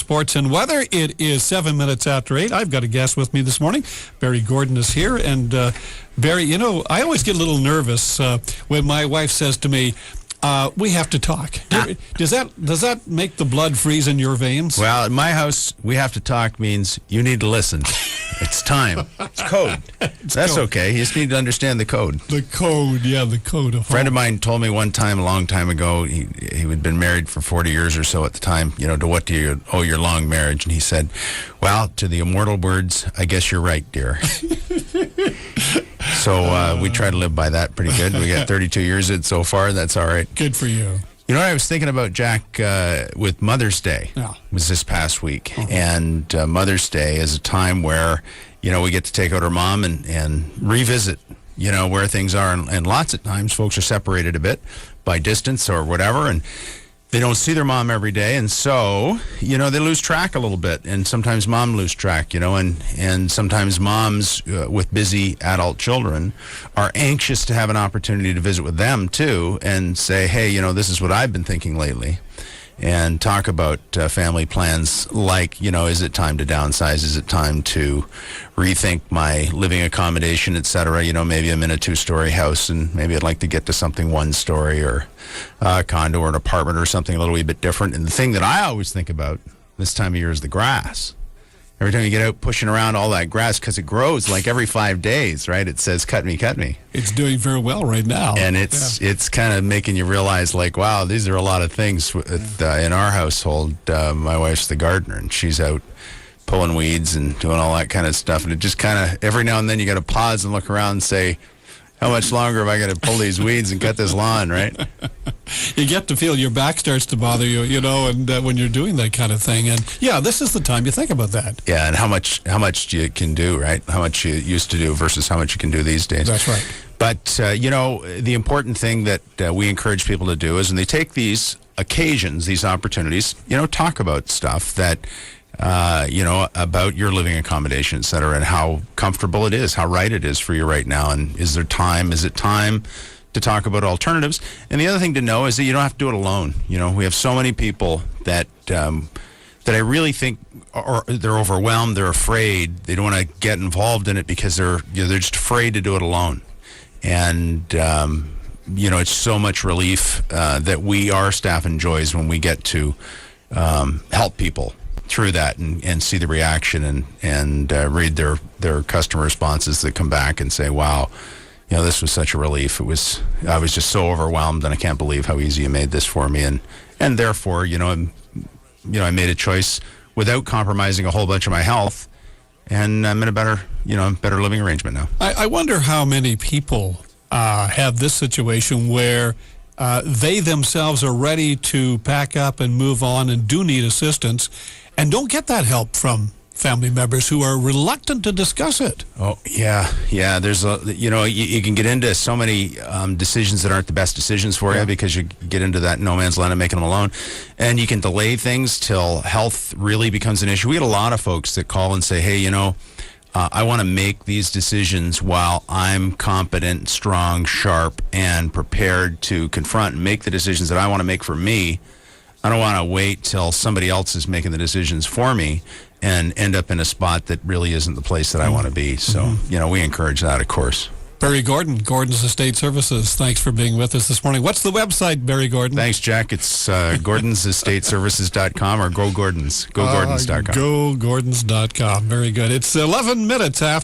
sports and weather. It is 7 minutes after 8. I've got a guest with me this morning. Barry Gordon is here. And Barry, you know, I always get a little nervous when my wife says to me, we have to talk. Does that make the blood freeze in your veins? Well, at my house, we have to talk means you need to listen. It's time. It's code. That's code. Okay. You just need to understand the code. The code, yeah, the code. A friend of mine told me one time, a long time ago, he had been married for 40 years or so at the time, you know, to what do you owe your long marriage? And he said, well, to the immortal words, I guess you're right, dear. So we try to live by that pretty good. We got 32 years in so far. That's all right. Good for you. You know what I was thinking about, Jack, with Mother's Day was this past week. And Mother's Day is a time where, you know, we get to take out our mom and revisit, you know, where things are. And lots of times folks are separated a bit by distance or whatever. And they don't see their mom every day, and so, you know, they lose track a little bit, and sometimes mom lose track, you know, and sometimes moms with busy adult children are anxious to have an opportunity to visit with them, too, and say, hey, you know, this is what I've been thinking lately, and talk about family plans like, you know, is it time to downsize? Is it time to rethink my living accommodation, et cetera? You know, maybe I'm in a 2-story house and maybe I'd like to get to something 1-story or a condo or an apartment or something a little wee bit different. And the thing that I always think about this time of year is the grass. Every time you get out pushing around all that grass, because it grows like every 5 days, right? It says, cut me, cut me. It's doing very well right now. And it's kind of making you realize, like, wow, these are a lot of things in our household. My wife's the gardener, and she's out pulling weeds and doing all that kind of stuff. And it just kind of, every now and then you got to pause and look around and say, how much longer have I got to pull these weeds and cut this lawn, right? You get to feel your back starts to bother you, you know, and when you're doing that kind of thing. And yeah, this is the time you think about that. Yeah, and how much you can do, right? How much you used to do versus how much you can do these days. That's right. But, you know, the important thing that we encourage people to do is when they take these occasions, these opportunities, you know, talk about stuff that, you know, about your living accommodation, et cetera, and how comfortable it is, how right it is for you right now. And is it time to talk about alternatives? And the other thing to know is that you don't have to do it alone. You know, we have so many people that I really think they're overwhelmed, they're afraid, they don't want to get involved in it because they're just afraid to do it alone. And, you know, it's so much relief that our staff enjoys when we get to help people through that and see the reaction and read their customer responses that come back and say, wow, you know, this was such a relief. I was just so overwhelmed, and I can't believe how easy you made this for me. And therefore, you know, I made a choice without compromising a whole bunch of my health, and I'm in a better living arrangement now. I wonder how many people have this situation where they themselves are ready to pack up and move on and do need assistance and don't get that help from family members who are reluctant to discuss it. Oh, yeah. There's you can get into so many decisions that aren't the best decisions for you because you get into that no man's land of making them alone. And you can delay things till health really becomes an issue. We get a lot of folks that call and say, hey, you know, I want to make these decisions while I'm competent, strong, sharp, and prepared to confront and make the decisions that I want to make for me. I don't want to wait till somebody else is making the decisions for me and end up in a spot that really isn't the place that I want to be. So, you know, we encourage that, of course. Barry Gordon, Gordon's Estate Services. Thanks for being with us this morning. What's the website, Barry Gordon? Thanks, Jack. It's GordonsEstateServices.com or GoGordons. GoGordons.com. GoGordons.com. Very good. It's 11 minutes after.